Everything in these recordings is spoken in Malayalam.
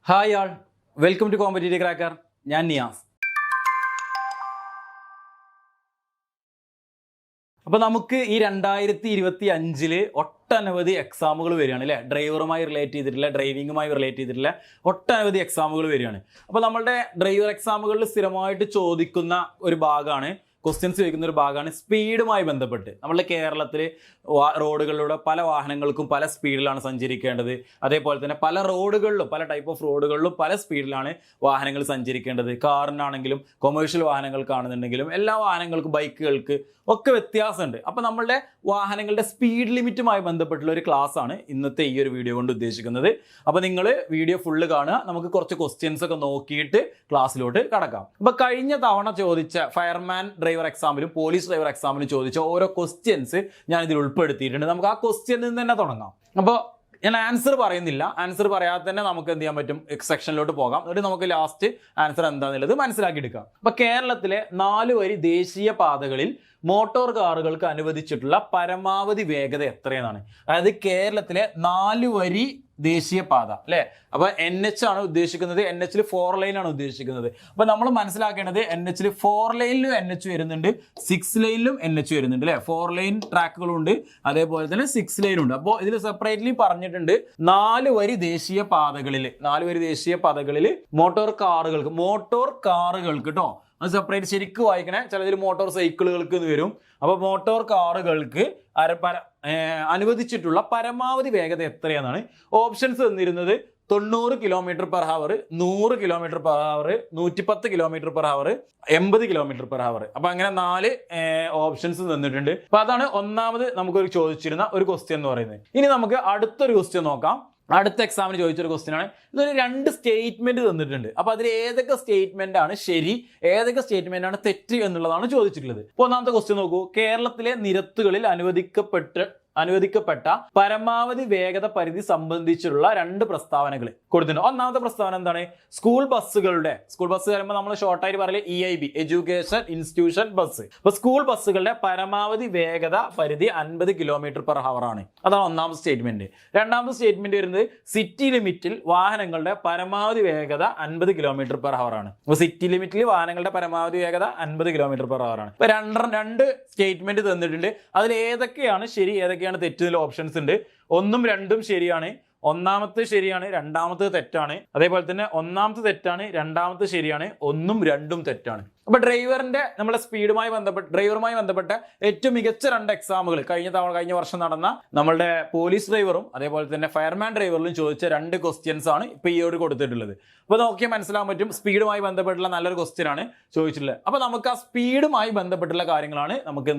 Hi all, welcome to competitive cracker. ഞാൻ നിയാസ്. അപ്പോൾ നമുക്ക് ഈ 2025 ഒട്ടനവധി എക്സാമുകൾ വരികയാണ് അല്ലേ. ഡ്രൈവറുമായി റിലേറ്റ് ചെയ്തിട്ടുള്ള, ഡ്രൈവിങ്ങുമായി റിലേറ്റ് ചെയ്തിട്ടുള്ള ഒട്ടനവധി എക്സാമുകൾ വരികയാണ്. അപ്പോൾ നമ്മളുടെ ഡ്രൈവർ എക്സാമുകളിൽ സ്ഥിരമായിട്ട് ചോദിക്കുന്ന ഒരു ഭാഗമാണ്, ക്വസ്റ്റ്യൻസ് ചോദിക്കുന്ന ഒരു ഭാഗമാണ് സ്പീഡുമായി ബന്ധപ്പെട്ട്. നമ്മളുടെ കേരളത്തിൽ റോഡുകളിലൂടെ പല വാഹനങ്ങൾക്കും പല സ്പീഡിലാണ് സഞ്ചരിക്കേണ്ടത്. അതേപോലെ തന്നെ പല റോഡുകളിലും, പല ടൈപ്പ് ഓഫ് റോഡുകളിലും പല സ്പീഡിലാണ് വാഹനങ്ങൾ സഞ്ചരിക്കേണ്ടത്. കാറിനാണെങ്കിലും കൊമേഴ്ഷ്യൽ വാഹനങ്ങൾക്കാണെന്നുണ്ടെങ്കിലും എല്ലാ വാഹനങ്ങൾക്കും, ബൈക്കുകൾക്ക് ഒക്കെ വ്യത്യാസമുണ്ട്. അപ്പോൾ നമ്മളുടെ വാഹനങ്ങളുടെ സ്പീഡ് ലിമിറ്റുമായി ബന്ധപ്പെട്ടുള്ള ഒരു ക്ലാസ് ആണ് ഇന്നത്തെ ഈ ഒരു വീഡിയോ കൊണ്ട് ഉദ്ദേശിക്കുന്നത്. അപ്പോൾ നിങ്ങൾ വീഡിയോ ഫുള്ള് കാണുക. നമുക്ക് കുറച്ച് ക്വസ്റ്റ്യൻസ് ഒക്കെ നോക്കിയിട്ട് ക്ലാസ്സിലോട്ട് കടക്കാം. അപ്പോൾ കഴിഞ്ഞ തവണ ചോദിച്ച ഫയർമാൻ ഡ്രൈവർ എക്സാമിലും പോലീസ് ഡ്രൈവർ എക്സാമിലും ചോദിച്ച ഓരോ ക്വസ്റ്റ്യൻസ് ഞാൻ ഇതിൽ ഉൾപ്പെടുത്തിയിട്ടുണ്ട്. നമുക്ക് ആ ക്വസ്റ്റ്യനിൽ നിന്ന് തന്നെ തുടങ്ങാം. അപ്പോൾ ഞാൻ ആൻസർ പറയുന്നില്ല, ആൻസർ പറയാതെ തന്നെ നമുക്ക് എന്ത് ചെയ്യാൻ പറ്റും, സെക്ഷനിലോട്ട് പോകാം. എന്നിട്ട് നമുക്ക് ലാസ്റ്റ് ആൻസർ എന്താണെന്നുള്ളത് മനസ്സിലാക്കി എടുക്കാം. അപ്പോൾ കേരളത്തിലെ 4 വരി ദേശീയ പാതകളിൽ മോട്ടോർ കാറുകൾക്ക് അനുവദിച്ചിട്ടുള്ള പരമാവധി വേഗത എത്രയെന്നാണ്. അതായത് കേരളത്തിലെ 4 വരി ദേശീയപാത അല്ലേ. അപ്പൊ NH ആണ് ഉദ്ദേശിക്കുന്നത്, NH 4 ലൈനാണ് ഉദ്ദേശിക്കുന്നത്. അപ്പൊ നമ്മൾ മനസ്സിലാക്കേണ്ടത് NH 4 ലൈനിലും NH വരുന്നുണ്ട്, 6 ലൈനിലും NH വരുന്നുണ്ട് അല്ലെ. 4 ലൈൻ ട്രാക്കുകളും ഉണ്ട്, അതേപോലെ തന്നെ 6 ലൈനും ഉണ്ട്. അപ്പോൾ ഇതിൽ സെപ്പറേറ്റ്ലി പറഞ്ഞിട്ടുണ്ട് 4 വരി ദേശീയ പാതകളിൽ മോട്ടോർ കാറുകൾക്ക് കേട്ടോ, അത് സെപ്പറേറ്റ് ശരിക്കും വായിക്കണേ. ചിലതിൽ മോട്ടോർ സൈക്കിളുകൾക്ക് എന്ന് വരും. അപ്പോൾ മോട്ടോർ കാറുകൾക്ക് അനുവദിച്ചിട്ടുള്ള പരമാവധി വേഗത എത്രയാണെന്നാണ് options തന്നിരുന്നത്. 90 km/h, 100 km/h, 110 km/h, 80 km/h. അപ്പൊ അങ്ങനെ 4 ഓപ്ഷൻസ് തന്നിട്ടുണ്ട്. അപ്പൊ അതാണ് ഒന്നാമത് നമുക്കൊരു ചോദിച്ചിരുന്ന ഒരു ക്വസ്റ്റ്യൻ എന്ന് പറയുന്നത്. ഇനി നമുക്ക് അടുത്തൊരു ക്വസ്റ്റ്യൻ നോക്കാം. അടുത്ത എക്സാമിന് ചോദിച്ചൊരു ക്വസ്റ്റ്യൻ ആണ്. ഇതൊരു 2 സ്റ്റേറ്റ്മെന്റ് തന്നിട്ടുണ്ട്. അപ്പൊ അതിൽ ഏതൊക്കെ സ്റ്റേറ്റ്മെന്റ് ആണ് ശരി, ഏതൊക്കെ സ്റ്റേറ്റ്മെന്റ് ആണ് തെറ്റ് എന്നുള്ളതാണ് ചോദിച്ചിട്ടുള്ളത്. അപ്പോൾ ഒന്നാമത്തെ ക്വസ്റ്റ്യൻ നോക്കൂ. കേരളത്തിലെ നിരത്തുകളിൽ അനുവദിക്കപ്പെട്ട പരമാവധി വേഗത പരിധി സംബന്ധിച്ചുള്ള 2 പ്രസ്താവനകൾ കൊടുത്തിട്ടുണ്ട്. ഒന്നാമത്തെ പ്രസ്താവന എന്താണ്? സ്കൂൾ ബസ് പറയുമ്പോൾ നമ്മൾ ഷോർട്ടായിട്ട് പറയല് EIB, എഡ്യൂക്കേഷൻ ഇൻസ്റ്റിറ്റ്യൂഷൻ ബസ്. അപ്പൊ സ്കൂൾ ബസ്സുകളുടെ പരമാവധി വേഗത പരിധി 50 km/h ആണ്. അതാണ് ഒന്നാമത്തെ സ്റ്റേറ്റ്മെന്റ്. രണ്ടാമത്തെ സ്റ്റേറ്റ്മെന്റ് വരുന്നത് സിറ്റി ലിമിറ്റിൽ വാഹനങ്ങളുടെ പരമാവധി വേഗത 50 km/h ആണ്. അപ്പൊ സിറ്റി ലിമിറ്റിൽ വാഹനങ്ങളുടെ പരമാവധി വേഗത 50 km/h ആണ്. ഇപ്പൊ രണ്ട് സ്റ്റേറ്റ്മെന്റ് തന്നിട്ടുണ്ട്. അതിൽ ഏതൊക്കെയാണ് ശരി, ഏതൊക്കെയാണ് തെറ്റ്? ഓപ്ഷൻസ് ഉണ്ട്. 1ഉം 2ഉം ശരിയാണ്, ഒന്നാമത്തെ ശരിയാണ്, രണ്ടാമത്തെ തെറ്റാണ്. അതേപോലെ തന്നെ ഒന്നാമത്തെ തെറ്റാണ്, രണ്ടാമത്തെ ശരിയാണ്, 1ഉം 2ഉം തെറ്റാണ്. അപ്പൊ നമ്മുടെ ഡ്രൈവറുമായി ബന്ധപ്പെട്ട ഏറ്റവും മികച്ച 2 എക്സാമുകൾ കഴിഞ്ഞ വർഷം നടന്ന നമ്മളുടെ പോലീസ് ഡ്രൈവറും അതേപോലെ തന്നെ ഫയർമാൻ ഡ്രൈവറിലും ചോദിച്ച 2 ക്വസ്റ്റ്യൻസ് ആണ് ഇപ്പൊ ഈ ഒരു കൊടുത്തിട്ടുള്ളത്. അപ്പൊ നോക്കിയാൽ മനസ്സിലാൻ പറ്റും, സ്പീഡുമായി ബന്ധപ്പെട്ടുള്ള നല്ലൊരു ക്വസ്റ്റ്യൻ ആണ് ചോദിച്ചിട്ടുള്ളത്. അപ്പൊ നമുക്ക് ആ സ്പീഡുമായി ബന്ധപ്പെട്ടുള്ള കാര്യങ്ങളാണ് നമുക്ക്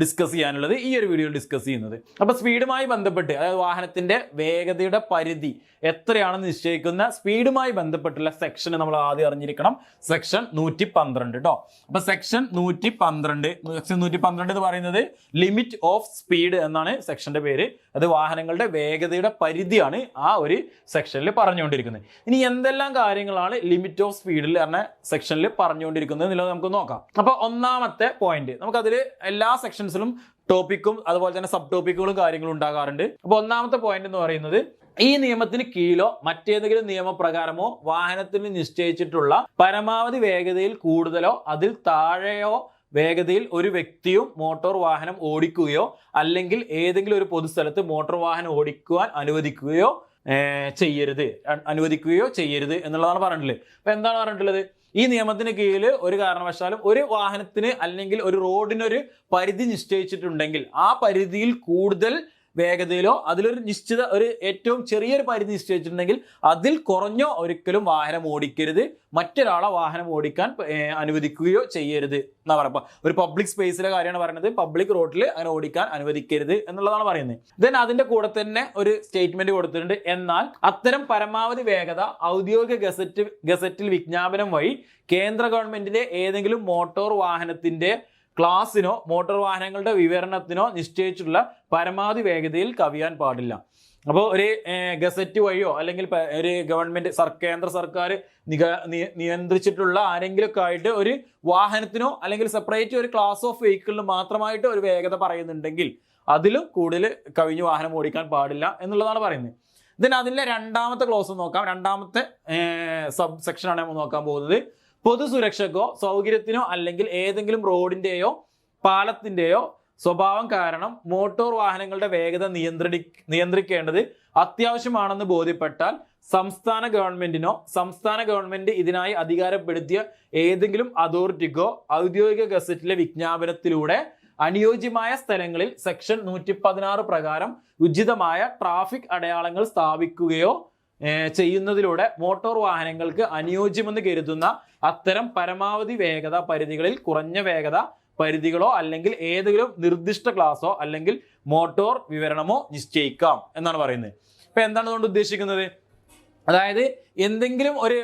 ഡിസ്കസ് ചെയ്യാനുള്ളത്, ഈ ഒരു വീഡിയോയിൽ ഡിസ്കസ് ചെയ്യുന്നത്. അപ്പൊ സ്പീഡുമായി ബന്ധപ്പെട്ട്, അതായത് വാഹനത്തിന്റെ വേഗതയുടെ പരിധി എത്രയാണെന്ന് നിശ്ചയിക്കുന്ന സ്പീഡുമായി ബന്ധപ്പെട്ടുള്ള സെക്ഷൻ നമ്മൾ ആദ്യം അറിഞ്ഞിരിക്കണം. സെക്ഷൻ 112 കേട്ടോ. അപ്പൊ സെക്ഷൻ 112 എന്ന് പറയുന്നത് ലിമിറ്റ് ഓഫ് സ്പീഡ് എന്നാണ് സെക്ഷന്റെ പേര്. അത് വാഹനങ്ങളുടെ വേഗതയുടെ പരിധിയാണ് ആ ഒരു സെക്ഷനിൽ പറഞ്ഞുകൊണ്ടിരിക്കുന്നത്. ഇനി എന്തെല്ലാം കാര്യങ്ങളാണ് ലിമിറ്റ് ഓഫ് സ്പീഡിൽ പറഞ്ഞ സെക്ഷനിൽ പറഞ്ഞുകൊണ്ടിരിക്കുന്നത് എന്നുള്ളത് നമുക്ക് നോക്കാം. അപ്പൊ ഒന്നാമത്തെ പോയിന്റ്, നമുക്കതിൽ എല്ലാ സെക്ഷൻസിലും ടോപ്പിക്കും അതുപോലെ തന്നെ സബ് ടോപ്പിക്കുകളും കാര്യങ്ങളും ഉണ്ടാകാറുണ്ട്. അപ്പൊ ഒന്നാമത്തെ പോയിന്റ് എന്ന് പറയുന്നത്, ഈ നിയമത്തിന് കീഴിലോ മറ്റേതെങ്കിലും നിയമപ്രകാരമോ വാഹനത്തിന് നിശ്ചയിച്ചിട്ടുള്ള പരമാവധി വേഗതയിൽ കൂടുതലോ അതിൽ താഴെയോ വേഗതയിൽ ഒരു വ്യക്തിയും മോട്ടോർ വാഹനം ഓടിക്കുകയോ അല്ലെങ്കിൽ ഏതെങ്കിലും ഒരു പൊതുസ്ഥലത്ത് മോട്ടോർ വാഹനം ഓടിക്കുവാൻ അനുവദിക്കുകയോ ചെയ്യരുത് എന്നുള്ളതാണ് പറഞ്ഞിട്ടുള്ളത്. അപ്പൊ എന്താണ് പറഞ്ഞിട്ടുള്ളത്? ഈ നിയമത്തിന് കീഴിൽ ഒരു കാരണവശാലും ഒരു വാഹനത്തിന് അല്ലെങ്കിൽ ഒരു റോഡിനൊരു പരിധി നിശ്ചയിച്ചിട്ടുണ്ടെങ്കിൽ ആ പരിധിയിൽ കൂടുതൽ വേഗതയിലോ അതിലൊരു നിശ്ചിത ഏറ്റവും ചെറിയൊരു പരിധി നിശ്ചയിച്ചിട്ടുണ്ടെങ്കിൽ അതിൽ കുറഞ്ഞോ ഒരിക്കലും വാഹനം ഓടിക്കരുത്, മറ്റൊരാളെ വാഹനം ഓടിക്കാൻ അനുവദിക്കുകയോ ചെയ്യരുത് എന്നാ പറയുക. ഒരു പബ്ലിക് സ്പേസിലെ കാര്യമാണ് പറയുന്നത്. പബ്ലിക് റോഡിൽ അങ്ങനെ ഓടിക്കാൻ അനുവദിക്കരുത് എന്നുള്ളതാണ് പറയുന്നത്. ദെൻ അതിന്റെ കൂടെ തന്നെ ഒരു സ്റ്റേറ്റ്മെന്റ് കൊടുത്തിട്ടുണ്ട്. എന്നാൽ അത്തരം പരമാവധി വേഗത ഔദ്യോഗിക ഗസറ്റിൽ വിജ്ഞാപനം വഴി കേന്ദ്ര ഗവൺമെന്റിന്റെ ഏതെങ്കിലും മോട്ടോർ വാഹനത്തിന്റെ ക്ലാസിനോ മോട്ടോർ വാഹനങ്ങളുടെ വിവരണത്തിനോ നിശ്ചയിച്ചിട്ടുള്ള പരമാവധി വേഗതയിൽ കവിയാൻ പാടില്ല. അപ്പോൾ ഒരു ഗസറ്റ് വഴിയോ അല്ലെങ്കിൽ ഒരു ഗവൺമെന്റ് കേന്ദ്ര സർക്കാർ നിയന്ത്രിച്ചിട്ടുള്ള ആരെങ്കിലുമൊക്കെ ആയിട്ട് ഒരു വാഹനത്തിനോ അല്ലെങ്കിൽ സെപ്പറേറ്റ് ഒരു ക്ലാസ് ഓഫ് വെഹിക്കിളിന് മാത്രമായിട്ട് ഒരു വേഗത പറയുന്നുണ്ടെങ്കിൽ അതിലും കൂടുതൽ കവിഞ്ഞ് വാഹനം ഓടിക്കാൻ പാടില്ല എന്നുള്ളതാണ് പറയുന്നത്. ഇതിന് അതിൻ്റെ രണ്ടാമത്തെ ക്ലോസ് നോക്കാം. രണ്ടാമത്തെ സബ് സെക്ഷനാണ് നമ്മൾ നോക്കാൻ പോകുന്നത്. പൊതുസുരക്ഷക്കോ സൗകര്യത്തിനോ അല്ലെങ്കിൽ ഏതെങ്കിലും റോഡിൻ്റെയോ പാലത്തിൻ്റെയോ സ്വഭാവം കാരണം മോട്ടോർ വാഹനങ്ങളുടെ വേഗത നിയന്ത്രിക്കേണ്ടത് അത്യാവശ്യമാണെന്ന് ബോധ്യപ്പെട്ടാൽ സംസ്ഥാന ഗവൺമെന്റിനോ സംസ്ഥാന ഗവൺമെന്റ് ഇതിനായി അധികാരപ്പെടുത്തിയ ഏതെങ്കിലും അതോറിറ്റിക്കോ ഔദ്യോഗിക ഗസറ്റിലെ വിജ്ഞാപനത്തിലൂടെ അനുയോജ്യമായ സ്ഥലങ്ങളിൽ സെക്ഷൻ 116 പ്രകാരം ഉചിതമായ ട്രാഫിക് അടയാളങ്ങൾ സ്ഥാപിക്കുകയോ ചെയ്യുന്നതിലൂടെ മോട്ടോർ വാഹനങ്ങൾക്ക് അനുയോജ്യമെന്ന് കരുതുന്ന അത്തരം പരമാവധി വേഗത പരിധികളിൽ കുറഞ്ഞ വേഗത പരിധികളോ അല്ലെങ്കിൽ ഏതെങ്കിലും നിർദ്ദിഷ്ട ക്ലാസോ അല്ലെങ്കിൽ മോട്ടോർ വിവരണമോ നിശ്ചയിക്കാം എന്നാണ് പറയുന്നത്. ഇപ്പൊ എന്താണ് അതുകൊണ്ട് ഉദ്ദേശിക്കുന്നത്? അതായത് എന്തെങ്കിലും ഒരു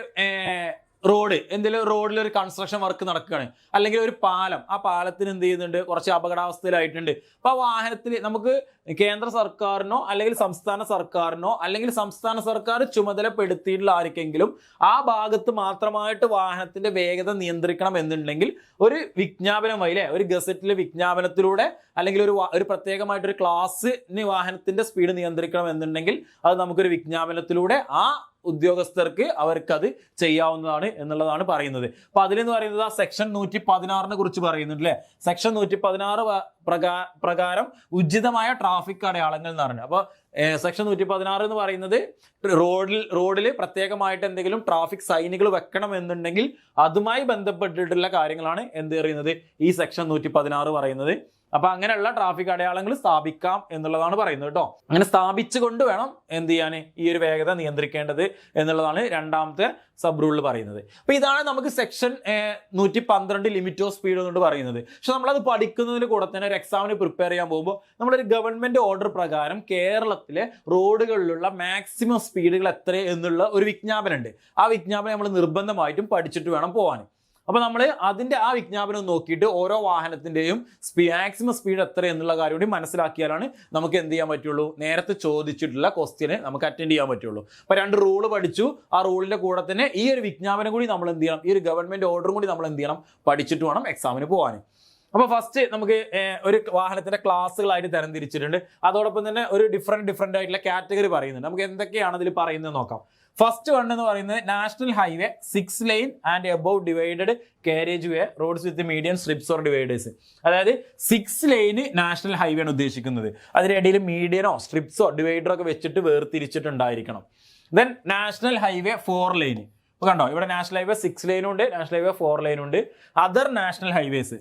എന്തെങ്കിലും റോഡിൽ ഒരു കൺസ്ട്രക്ഷൻ വർക്ക് നടക്കുകയാണ്, അല്ലെങ്കിൽ ഒരു പാലം, ആ പാലത്തിന് എന്ത് ചെയ്യുന്നുണ്ട്, കുറച്ച് അപകടാവസ്ഥയിലായിട്ടുണ്ട്. അപ്പൊ ആ വാഹനത്തിൽ നമുക്ക് കേന്ദ്ര സർക്കാരിനോ അല്ലെങ്കിൽ സംസ്ഥാന സർക്കാരിനോ അല്ലെങ്കിൽ സംസ്ഥാന സർക്കാർ ചുമതലപ്പെടുത്തിയിട്ടുള്ള ആർക്കെങ്കിലും ആ ഭാഗത്ത് മാത്രമായിട്ട് വാഹനത്തിന്റെ വേഗത നിയന്ത്രിക്കണം എന്നുണ്ടെങ്കിൽ ഒരു വിജ്ഞാപനം വഴി, ഒരു ഗസറ്റിലെ വിജ്ഞാപനത്തിലൂടെ അല്ലെങ്കിൽ ഒരു പ്രത്യേകമായിട്ടൊരു ക്ലാസ്സിന് വാഹനത്തിന്റെ സ്പീഡ് നിയന്ത്രിക്കണം എന്നുണ്ടെങ്കിൽ അത് നമുക്കൊരു വിജ്ഞാപനത്തിലൂടെ ആ ഉദ്യോഗസ്ഥർക്ക് അവർക്കത് ചെയ്യാവുന്നതാണ് എന്നുള്ളതാണ് പറയുന്നത്. അപ്പൊ അതിലെന്ന് പറയുന്നത് ആ സെക്ഷൻ 116 കുറിച്ച് പറയുന്നുണ്ട് അല്ലെ. സെക്ഷൻ 116 പ്രകാരം ഉചിതമായ ട്രാഫിക് അടയാളങ്ങൾ എന്ന് പറയുന്നത്. അപ്പൊ സെക്ഷൻ 116 എന്ന് പറയുന്നത് റോഡിൽ പ്രത്യേകമായിട്ട് എന്തെങ്കിലും ട്രാഫിക് സൈനുകൾ വെക്കണം എന്നുണ്ടെങ്കിൽ അതുമായി ബന്ധപ്പെട്ടിട്ടുള്ള കാര്യങ്ങളാണ് എന്ത് പറയുന്നത്, ഈ സെക്ഷൻ 116 പറയുന്നത്. അപ്പൊ അങ്ങനെയുള്ള ട്രാഫിക് അടയാളങ്ങൾ സ്ഥാപിക്കാം എന്നുള്ളതാണ് പറയുന്നത് കേട്ടോ. അങ്ങനെ സ്ഥാപിച്ചുകൊണ്ട് വേണം എന്ത് ചെയ്യാൻ, ഈ ഒരു വേഗത നിയന്ത്രിക്കേണ്ടത് എന്നുള്ളതാണ് രണ്ടാമത്തെ സബ് റൂളിൽ പറയുന്നത്. അപ്പൊ ഇതാണ് നമുക്ക് സെക്ഷൻ 112 ലിമിറ്റ് ഓഫ് സ്പീഡ് എന്നുകൊണ്ട് പറയുന്നത്. പക്ഷെ നമ്മളത് പഠിക്കുന്നതിന് കൂടെ തന്നെ ഒരു എക്സാമിന് പ്രിപ്പയർ ചെയ്യാൻ പോകുമ്പോൾ നമ്മളൊരു ഗവൺമെന്റ് ഓർഡർ പ്രകാരം കേരളത്തിലെ റോഡുകളിലുള്ള മാക്സിമം സ്പീഡുകൾ എത്ര എന്നുള്ള ഒരു വിജ്ഞാപനം ഉണ്ട്. ആ വിജ്ഞാപനം നമ്മൾ നിർബന്ധമായിട്ടും പഠിച്ചിട്ട് വേണം പോകാൻ. അപ്പൊ നമ്മൾ അതിന്റെ ആ വിജ്ഞാപനം നോക്കിയിട്ട് ഓരോ വാഹനത്തിന്റെയും മാക്സിമം സ്പീഡ് എത്ര എന്നുള്ള കാര്യം കൂടി മനസ്സിലാക്കിയാലാണ് നമുക്ക് എന്ത് ചെയ്യാൻ പറ്റുള്ളൂ, നേരത്തെ ചോദിച്ചിട്ടുള്ള ക്വസ്റ്റ്യന് നമുക്ക് അറ്റൻഡ് ചെയ്യാൻ പറ്റുള്ളൂ. അപ്പൊ 2 റൂള് പഠിച്ചു, ആ റൂളിന്റെ കൂടെ തന്നെ ഈ ഒരു വിജ്ഞാപനം കൂടി നമ്മൾ എന്ത് ചെയ്യണം, ഈ ഒരു ഗവൺമെന്റ് ഓർഡറും കൂടി നമ്മൾ എന്ത് ചെയ്യണം, പഠിച്ചിട്ട് വേണം എക്സാമിന് പോകാൻ. അപ്പൊ ഫസ്റ്റ് നമുക്ക് ഒരു വാഹനത്തിന്റെ ക്ലാസ്സുകളായിട്ട് തരംതിരിച്ചിട്ടുണ്ട്. അതോടൊപ്പം തന്നെ ഒരു ഡിഫറെന്റ് ആയിട്ടുള്ള കാറ്റഗറി പറയുന്നുണ്ട്. നമുക്ക് എന്തൊക്കെയാണ് അതിൽ പറയുന്നത് നോക്കാം. ഫസ്റ്റ് വൺ എന്ന് പറയുന്നത് national highway 6 line and above divided carriage way roads with medium strips or dividers. അതായത് 6 ലൈന് നാഷണൽ ഹൈവേ ആണ് ഉദ്ദേശിക്കുന്നത്. അതിനിടയിൽ മീഡിയനോ സ്ട്രിപ്സോ ഡിവൈഡറോ ഒക്കെ വെച്ചിട്ട് വേർതിരിച്ചിട്ടുണ്ടായിരിക്കണം. Then national highway 4 lane. കണ്ടോ, ഇവിടെ നാഷണൽ ഹൈവേ 6 ലൈനും ഉണ്ട്, നാഷണൽ ഹൈവേ 4 ലൈനും ഉണ്ട്. അതർ നാഷണൽ ഹൈവേസ്,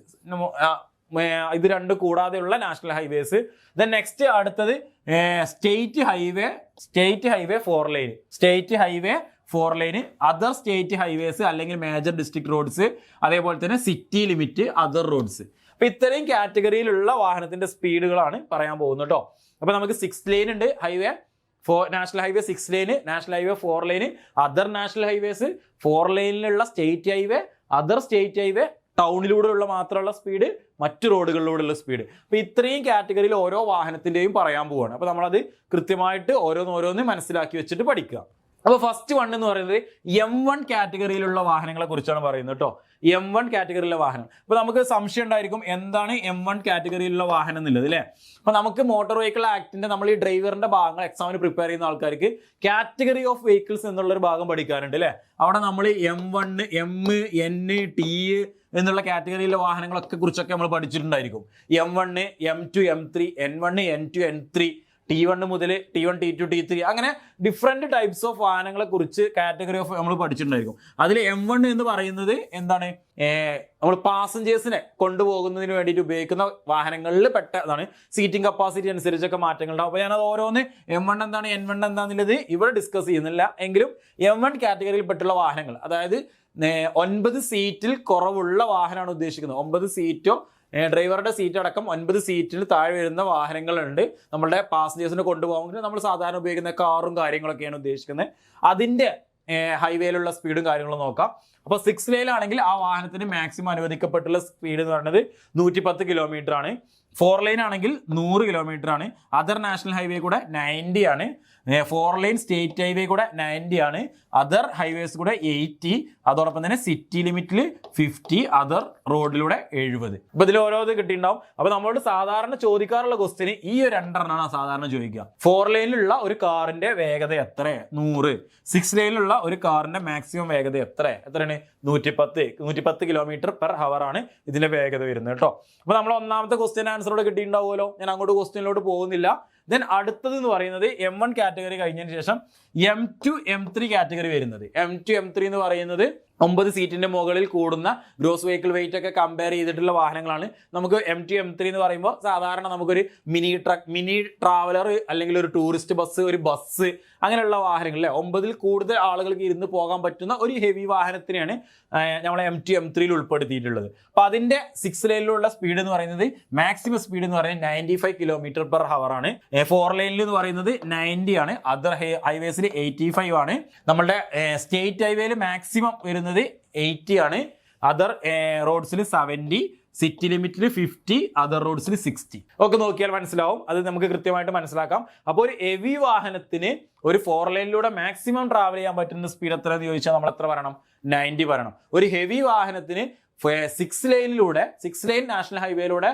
ഇത് 2 കൂടാതെയുള്ള നാഷണൽ ഹൈവേസ്. ദെൻ നെക്സ്റ്റ് അടുത്തത് state highway 4 line, state highway 4 lane, other state highways അല്ലെങ്കിൽ മേജർ ഡിസ്ട്രിക്ട് റോഡ്സ്, അതേപോലെ തന്നെ സിറ്റി ലിമിറ്റ്, അതർ റോഡ്സ്. അപ്പൊ ഇത്രയും കാറ്റഗറിയിലുള്ള വാഹനത്തിന്റെ സ്പീഡുകളാണ് പറയാൻ പോകുന്നത് കേട്ടോ. അപ്പൊ നമുക്ക് 6 ലൈൻ ഉണ്ട് highway, national highway 6 lane, national highway 4 lane, other national highways, 4 ലൈനിലുള്ള state highway, other state highway, ടൗണിലൂടെയുള്ള മാത്രമുള്ള സ്പീഡ്, മറ്റു റോഡുകളിലൂടെയുള്ള സ്പീഡ്. അപ്പൊ ഇത്രയും കാറ്റഗറിയിൽ ഓരോ വാഹനത്തിന്റെയും പറയാൻ പോവുകയാണ്. അപ്പൊ നമ്മളത് കൃത്യമായിട്ട് ഓരോന്ന് മനസ്സിലാക്കി വെച്ചിട്ട് പഠിക്കുക. അപ്പൊ ഫസ്റ്റ് വൺ എന്ന് പറയുന്നത് M1 കാറ്റഗറിയിലുള്ള വാഹനങ്ങളെ കുറിച്ചാണ് പറയുന്നത് കേട്ടോ. M1 കാറ്റഗറിയിലുള്ള വാഹനം. അപ്പൊ നമുക്ക് സംശയം ഉണ്ടായിരിക്കും എന്താണ് M1 കാറ്റഗറിയിലുള്ള വാഹനം എന്നുള്ളത് അല്ലെ. അപ്പൊ നമുക്ക് മോട്ടോർ വെഹിക്കിൾ ആക്ടിന്റെ നമ്മൾ ഈ ഡ്രൈവറിന്റെ ഭാഗങ്ങൾ എക്സാമിന് പ്രിപ്പയർ ചെയ്യുന്ന ആൾക്കാർക്ക് കാറ്റഗറി ഓഫ് വെഹിക്കിൾസ് എന്നുള്ളൊരു ഭാഗം പഠിക്കാറുണ്ട് അല്ലെ. അവിടെ നമ്മൾ M1, M, N, T എന്നുള്ള കാറ്റഗറിയിലെ വാഹനങ്ങളൊക്കെ കുറിച്ചൊക്കെ നമ്മൾ പഠിച്ചിട്ടുണ്ടായിരിക്കും. M1, M2, M3, N1, N2, N3, T1 മുതൽ T1, T2, T3 അങ്ങനെ ഡിഫറെന്റ് ടൈപ്സ് ഓഫ് വാഹനങ്ങളെ കുറിച്ച് കാറ്റഗറി ഓഫ് നമ്മൾ പഠിച്ചിട്ടുണ്ടായിരിക്കും. അതിൽ M1 എന്ന് പറയുന്നത് എന്താണ്, നമ്മൾ പാസഞ്ചേഴ്സിനെ കൊണ്ടുപോകുന്നതിന് വേണ്ടിയിട്ട് ഉപയോഗിക്കുന്ന വാഹനങ്ങളിൽ പെട്ടതാണ്. സീറ്റിംഗ് കപ്പാസിറ്റി അനുസരിച്ചൊക്കെ മാറ്റങ്ങളുണ്ടാവും. അപ്പോൾ ഞാനത് ഓരോന്ന് M1 എന്താണ്, N1 എന്താണെന്നുള്ളത് ഇവിടെ ഡിസ്കസ് ചെയ്യുന്നില്ല. എങ്കിലും M1 കാറ്റഗറിയിൽ പെട്ടുള്ള വാഹനങ്ങൾ, അതായത് 9 സീറ്റിൽ കുറവുള്ള വാഹനമാണ് ഉദ്ദേശിക്കുന്നത്. 9 സീറ്റോ ഡ്രൈവറുടെ സീറ്റ് അടക്കം 9 സീറ്റിന് താഴെ വരുന്ന വാഹനങ്ങളുണ്ട്. നമ്മളുടെ പാസഞ്ചേഴ്സിനെ കൊണ്ടുപോകുമ്പോൾ നമ്മൾ സാധാരണ ഉപയോഗിക്കുന്ന കാറും കാര്യങ്ങളൊക്കെയാണ് ഉദ്ദേശിക്കുന്നത്. അതിന്റെ ഹൈവേയിലുള്ള സ്പീഡും കാര്യങ്ങളും നോക്കാം. അപ്പോൾ 6 ലൈനിലാണെങ്കിൽ ആ വാഹനത്തിന് മാക്സിമം അനുവദിക്കപ്പെട്ടുള്ള സ്പീഡ് എന്ന് പറയുന്നത് 110 കിലോമീറ്റർ ആണ്. 4 ലൈൻ ആണെങ്കിൽ 100 കിലോമീറ്റർ ആണ്. അതർ നാഷണൽ ഹൈവേ കൂടെ 90 ആണ്. 4 ലൈൻ സ്റ്റേറ്റ് ഹൈവേ കൂടെ 90 ആണ്, അതർ ഹൈവേസ് കൂടെ 80, അതോടൊപ്പം തന്നെ സിറ്റി ലിമിറ്റിൽ 50, അതർ റോഡിലൂടെ 70. അപ്പൊ ഇതിൽ ഓരോത് കിട്ടിയിട്ടുണ്ടാവും. അപ്പൊ നമ്മളോട് സാധാരണ ചോദിക്കാറുള്ള ക്വസ്റ്റ്യന് ഈ ഒരു രണ്ടെണ്ണമാണ് സാധാരണ ചോദിക്കുക. 4 ലൈനിലുള്ള ഒരു കാറിന്റെ വേഗത എത്ര? 100. 6 ലൈനിലുള്ള ഒരു കാറിന്റെ മാക്സിമം വേഗത എത്രയാണ്? 110 km/h ആണ് ഇതിന്റെ വേഗത വരുന്നത് കേട്ടോ. അപ്പൊ നമ്മൾ ഒന്നാമത്തെ ക്വസ്റ്റ്യൻ ആൻസറോട് കിട്ടിയിട്ടുണ്ടാവുമല്ലോ. ഞാൻ അങ്ങോട്ട് ക്വസ്റ്റ്യനിലോട്ട് പോകുന്നില്ല. ദെൻ അടുത്തത് എന്ന് പറയുന്നത് M1 കാറ്റഗറി കഴിഞ്ഞതിന് ശേഷം M2 M3 കാറ്റഗറി വരുന്നത്. M2 M3 എന്ന് പറയുന്നത് 9 സീറ്റിന്റെ മുകളിൽ കൂടുന്ന ഗ്രോസ് വെഹിക്കിൾ വെയിറ്റ് ഒക്കെ കമ്പയർ ചെയ്തിട്ടുള്ള വാഹനങ്ങളാണ്. നമുക്ക് M2 M3 എന്ന് പറയുമ്പോൾ സാധാരണ നമുക്കൊരു മിനി ട്രാവലർ അല്ലെങ്കിൽ ഒരു ടൂറിസ്റ്റ് ബസ്, ഒരു ബസ് അങ്ങനെയുള്ള വാഹനങ്ങൾ 9 കൂടുതൽ ആളുകൾക്ക് ഇരുന്ന് പോകാൻ പറ്റുന്ന ഒരു ഹെവി വാഹനത്തിനെയാണ് നമ്മൾ M2 M3 ഉൾപ്പെടുത്തിയിട്ടുള്ളത്. അപ്പൊ അതിന്റെ 6 ലൈനിലുള്ള സ്പീഡ് എന്ന് പറയുന്നത് മാക്സിമം സ്പീഡ് എന്ന് പറയുന്നത് 95 km/h ആണ്. 4 ലൈനിൽ എന്ന് പറയുന്നത് 90 ആണ്, അതർ ഹൈവേസിൽ 85 ആണ്. നമ്മളുടെ സ്റ്റേറ്റ് ഹൈവേയിൽ മാക്സിമം വരുന്നത് 80 ആണ്, അതർ റോഡ്സിൽ 70, സിറ്റി ലിമിറ്റിൽ 50, അതർ റോഡ്സിൽ 60. ഒക്കെ നോക്കിയാൽ മനസ്സിലാവും. അത് നമുക്ക് കൃത്യമായിട്ട് മനസ്സിലാക്കാം. അപ്പോൾ ഒരു ഹെവി വാഹനത്തിന് ഒരു 4 ലൈനിലൂടെ മാക്സിമം ട്രാവൽ ചെയ്യാൻ പറ്റുന്ന സ്പീഡ് എത്ര എന്ന് ചോദിച്ചാൽ നമ്മൾ എത്ര പറയണം? 90 പറയണം. ഒരു ഹെവി വാഹനത്തിന് 6 ലൈൻ നാഷണൽ ഹൈവേയിലൂടെ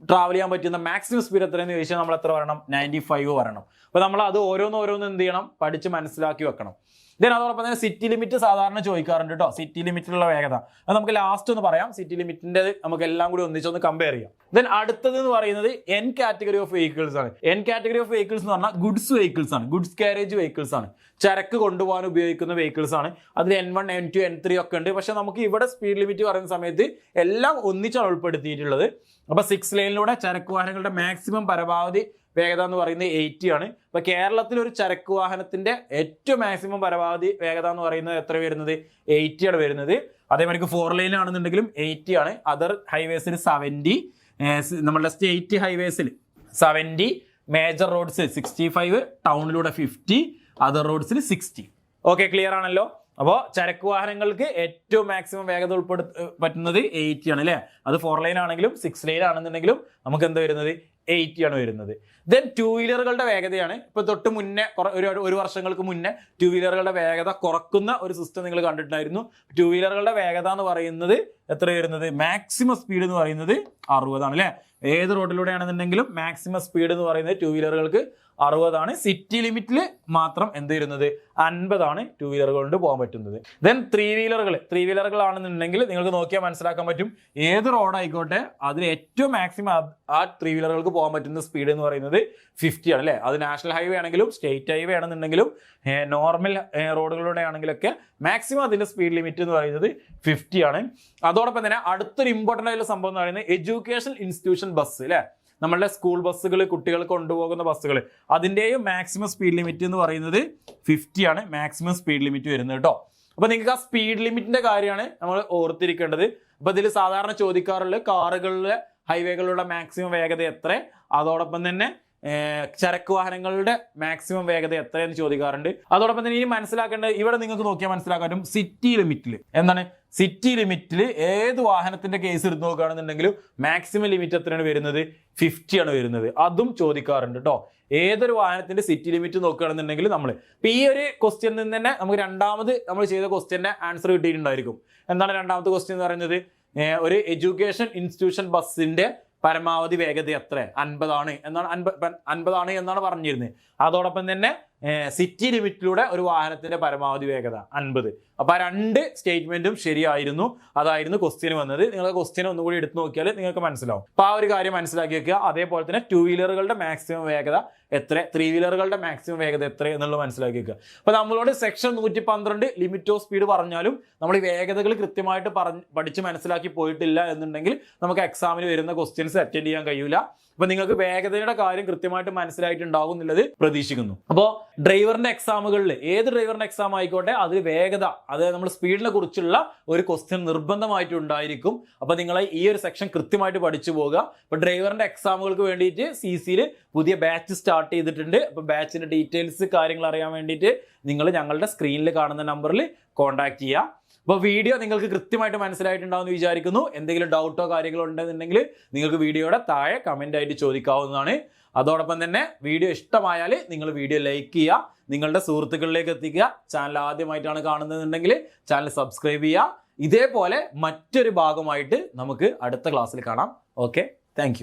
ട്രാവൽ ചെയ്യാൻ പറ്റുന്ന മാക്സിമം സ്പീഡ് എത്രയെന്ന് ചോദിച്ചാൽ നമ്മൾ എത്ര പറയണം? 95 പറയണം. അപ്പോൾ നമ്മൾ അത് ഓരോന്ന് എന്ത് ചെയ്യണം? പഠിച്ച് മനസ്സിലാക്കി വെക്കണം. ദെൻ അതോടൊപ്പം തന്നെ സിറ്റി ലിമിറ്റ് സാധാരണ ചോദിക്കാറുണ്ട് കേട്ടോ. സിറ്റി ലിമിറ്റിലുള്ള വേഗത അത് നമുക്ക് ലാസ്റ്റ് ഒന്ന് പറയാം. സിറ്റി ലിമിറ്റിന്റെ നമുക്ക് എല്ലാം കൂടി ഒന്നിച്ചൊന്ന് കമ്പയർ ചെയ്യാം. ദെൻ അടുത്തത് എന്ന് പറയുന്നത് N കാറ്റഗറി ഓഫ് വെഹിക്കിൾസ് ആണ്. N കാറ്റഗറി ഓഫ് വെഹിക്കിൾസ് എന്ന് പറഞ്ഞാൽ ഗുഡ്സ് വെഹിക്കിൾസ് ആണ്, ഗുഡ്സ് കാരേജ് വെഹിക്കിൾസ് ആണ്, ചരക്ക് കൊണ്ടുപോകാൻ ഉപയോഗിക്കുന്ന വെഹിക്കിൾസ് ആണ്. അതിൽ N1 N2 N3 ഒക്കെ ഉണ്ട്. പക്ഷെ നമുക്ക് ഇവിടെ സ്പീഡ് ലിമിറ്റ് പറയുന്ന സമയത്ത് എല്ലാം ഒന്നിച്ചാണ് ഉൾപ്പെടുത്തിയിട്ടുള്ളത്. അപ്പൊ 6 ലൈനിലൂടെ ചരക്ക് വാഹനങ്ങളുടെ മാക്സിമം പരമാവധി വേഗത എന്ന് പറയുന്നത് 80 ആണ്. അപ്പൊ കേരളത്തിൽ ഒരു ചരക്ക് വാഹനത്തിന്റെ ഏറ്റവും മാക്സിമം പരമാവധി വേഗത എന്ന് പറയുന്നത് എത്ര വരുന്നത്? 80 ആണ് വരുന്നത്. അതേമാതിരി 4 ലൈൻ ആണെന്നുണ്ടെങ്കിലും 80 ആണ്, അതർ ഹൈവേസിൽ 70, നമ്മളുടെ സ്റ്റേറ്റ് ഹൈവേസിൽ 70, മേജർ റോഡ്സ് 65, ടൗണിലൂടെ 50, അതർ റോഡ്സിൽ 60. ഓക്കെ, ക്ലിയർ ആണല്ലോ. അപ്പോൾ ചരക്ക് വാഹനങ്ങൾക്ക് ഏറ്റവും മാക്സിമം വേഗത പറ്റുന്നത് 80 ആണ് അല്ലേ. അത് 4 ലൈൻ ആണെങ്കിലും 6 ലൈൻ ആണെന്നുണ്ടെങ്കിലും നമുക്ക് എന്താ വരുന്നത്? 80 ആണ് വരുന്നത്. ദെൻ 2 വീലറുകളുടെ വേഗതയാണ്. ഇപ്പൊ തൊട്ട് മുന്നേ ഒരു വർഷങ്ങൾക്ക് മുന്നേ 2 വീലറുകളുടെ വേഗത കുറക്കുന്ന ഒരു സിസ്റ്റം നിങ്ങൾ കണ്ടിട്ടുണ്ടായിരുന്നു. 2 വീലറുകളുടെ വേഗത എന്ന് പറയുന്നത് എത്ര വരുന്നത്? മാക്സിമം സ്പീഡ് എന്ന് പറയുന്നത് 60 ആണ് അല്ലേ. ഏത് റോഡിലൂടെ ആണെന്നുണ്ടെങ്കിലും മാക്സിമം സ്പീഡ് എന്ന് പറയുന്നത് 2 വീലറുകൾക്ക് 60 ആണ്. സിറ്റി ലിമിറ്റിൽ മാത്രം എന്ത് വരുന്നത്? 50 ആണ് 2 വീലറുകൾ കൊണ്ട് പോകാൻ പറ്റുന്നത്. ദെൻ 3 വീലറുകൾ ആണെന്നുണ്ടെങ്കിൽ നിങ്ങൾക്ക് നോക്കിയാൽ മനസ്സിലാക്കാൻ പറ്റും. ഏത് റോഡായിക്കോട്ടെ അതിൽ ഏറ്റവും മാക്സിമം ആ 3 വീലറുകൾക്ക് പോകാൻ പറ്റുന്ന സ്പീഡ് എന്ന് പറയുന്നത് 50 ആണ് അല്ലേ. അത് നാഷണൽ ഹൈവേ ആണെങ്കിലും സ്റ്റേറ്റ് ഹൈവേ ആണെന്നുണ്ടെങ്കിലും നോർമൽ റോഡുകളിലൂടെ ആണെങ്കിലൊക്കെ മാക്സിമം അതിന്റെ സ്പീഡ് ലിമിറ്റ് എന്ന് പറയുന്നത് 50 ആണ്. അതോടൊപ്പം തന്നെ അടുത്തൊരു ഇമ്പോർട്ടൻ്റ് ആയിട്ടുള്ള സംഭവം എന്ന് പറയുന്നത് എഡ്യൂക്കേഷൻ ഇൻസ്റ്റിറ്റ്യൂഷൻ ബസ് അല്ലേ. നമ്മളുടെ സ്കൂൾ ബസ്സുകൾ, കുട്ടികൾ കൊണ്ടുപോകുന്ന ബസ്സുകൾ, അതിൻ്റെയും മാക്സിമം സ്പീഡ് ലിമിറ്റ് എന്ന് പറയുന്നത് 50 ആണ് മാക്സിമം സ്പീഡ് ലിമിറ്റ് വരുന്നത് കേട്ടോ. അപ്പൊ നിങ്ങൾക്ക് ആ സ്പീഡ് ലിമിറ്റിന്റെ കാര്യമാണ് നമ്മൾ ഓർത്തിരിക്കേണ്ടത്. അപ്പൊ ഇതിൽ സാധാരണ ചോദിക്കാറുള്ള കാറുകളിലെ ഹൈവേകളുടെ മാക്സിമം വേഗത എത്ര, അതോടൊപ്പം തന്നെ ചരക്ക് വാഹനങ്ങളുടെ മാക്സിമം വേഗത എത്രയെന്ന് ചോദിക്കാറുണ്ട്. അതോടൊപ്പം തന്നെ ഇനി മനസ്സിലാക്കേണ്ടത് ഇവിടെ നിങ്ങൾക്ക് നോക്കിയാൽ മനസ്സിലാക്കാനും സിറ്റി ലിമിറ്റിൽ എന്താണ്? സിറ്റി ലിമിറ്റിൽ ഏത് വാഹനത്തിന്റെ കേസ് എടുത്ത് നോക്കുകയാണെന്നുണ്ടെങ്കിലും മാക്സിമം ലിമിറ്റ് എത്രയാണ് വരുന്നത്? 50 ആണ് വരുന്നത്. അതും ചോദിക്കാറുണ്ട് കേട്ടോ. ഏതൊരു വാഹനത്തിന്റെ സിറ്റി ലിമിറ്റ് നോക്കുകയാണെന്നുണ്ടെങ്കിൽ നമ്മൾ ഇപ്പൊ ഈ ഒരു ക്വസ്റ്റ്യനിൽ നിന്ന് തന്നെ നമുക്ക് രണ്ടാമത് നമ്മൾ ചെയ്ത ക്വസ്റ്റ്യന്റെ ആൻസർ കിട്ടിയിട്ടുണ്ടായിരിക്കും. എന്താണ് രണ്ടാമത്തെ ക്വസ്റ്റ്യൻ എന്ന് പറയുന്നത്? ഒരു എഡ്യൂക്കേഷൻ ഇൻസ്റ്റിറ്റ്യൂഷൻ ബസ്സിന്റെ പരമാവധി വേഗത എത്ര? 50 ആണ് എന്നാണ് പറഞ്ഞിരുന്നത്. അതോടൊപ്പം തന്നെ സിറ്റി ലിമിറ്റിലൂടെ ഒരു വാഹനത്തിന്റെ പരമാവധി വേഗത 50. അപ്പൊ ആ 2 സ്റ്റേറ്റ്മെന്റും ശരിയായിരുന്നു. അതായിരുന്നു ക്വസ്റ്റ്യൻ വന്നത്. നിങ്ങൾ ക്വസ്റ്റ്യൻ ഒന്നുകൂടി എടുത്തു നോക്കിയാൽ നിങ്ങൾക്ക് മനസ്സിലാവും. അപ്പൊ ആ ഒരു കാര്യം മനസ്സിലാക്കി വെക്കുക. അതേപോലെ തന്നെ 2 വീലറുകളുടെ മാക്സിമം വേഗത എത്ര, 3 വീലറുകളുടെ മാക്സിമം വേഗത എത്ര എന്നുള്ളത് മനസ്സിലാക്കി വെക്കുക. അപ്പൊ നമ്മളോട് സെക്ഷൻ 112 ലിമിറ്റ് ഓഫ് സ്പീഡ് പറഞ്ഞാലും നമ്മൾ ഈ വേഗതകൾ കൃത്യമായിട്ട് പഠിച്ച് മനസ്സിലാക്കി പോയിട്ടില്ല എന്നുണ്ടെങ്കിൽ നമുക്ക് എക്സാമിന് വരുന്ന ക്വസ്റ്റ്യൻസ് അറ്റൻഡ് ചെയ്യാൻ കഴിയില്ല. അപ്പൊ നിങ്ങൾക്ക് വേഗതയുടെ കാര്യം കൃത്യമായിട്ട് മനസ്സിലായിട്ടുണ്ടാകും എന്നുള്ളത് പ്രതീക്ഷിക്കുന്നു. അപ്പോൾ ഡ്രൈവറിന്റെ എക്സാമുകളിൽ ഏത് ഡ്രൈവറിന്റെ എക്സാം ആയിക്കോട്ടെ അതിൽ വേഗത, അതായത് നമ്മൾ സ്പീഡിനെ കുറിച്ചുള്ള ഒരു ക്വസ്റ്റ്യൻ നിർബന്ധമായിട്ട് ഉണ്ടായിരിക്കും. അപ്പൊ നിങ്ങൾ ഈ ഒരു സെക്ഷൻ കൃത്യമായിട്ട് പഠിച്ചു പോകുക. അപ്പൊ ഡ്രൈവറിന്റെ എക്സാമുകൾക്ക് വേണ്ടിയിട്ട് CCയിൽ പുതിയ ബാച്ച് സ്റ്റാർട്ട് ചെയ്തിട്ടുണ്ട്. അപ്പൊ ബാച്ചിന്റെ ഡീറ്റെയിൽസ് കാര്യങ്ങൾ അറിയാൻ വേണ്ടിയിട്ട് നിങ്ങൾ ഞങ്ങളുടെ സ്ക്രീനിൽ കാണുന്ന നമ്പറിൽ കോൺടാക്ട് ചെയ്യുക. അപ്പോൾ വീഡിയോ നിങ്ങൾക്ക് കൃത്യമായിട്ട് മനസ്സിലായിട്ടുണ്ടാവുമെന്ന് വിചാരിക്കുന്നു. എന്തെങ്കിലും ഡൗട്ടോ കാര്യങ്ങളോ ഉണ്ടെന്നുണ്ടെങ്കിൽ നിങ്ങൾക്ക് വീഡിയോയുടെ താഴെ കമൻ്റ് ആയിട്ട് ചോദിക്കാവുന്നതാണ്. അതോടൊപ്പം തന്നെ വീഡിയോ ഇഷ്ടമായാൽ നിങ്ങൾ വീഡിയോ ലൈക്ക് ചെയ്യുക, നിങ്ങളുടെ സുഹൃത്തുക്കളിലേക്ക് എത്തിക്കുക. ചാനൽ ആദ്യമായിട്ടാണ് കാണുന്നതെന്നുണ്ടെങ്കിൽ ചാനൽ സബ്സ്ക്രൈബ് ചെയ്യുക. ഇതേപോലെ മറ്റൊരു ഭാഗമായിട്ട് നമുക്ക് അടുത്ത ക്ലാസ്സിൽ കാണാം. Okay, thank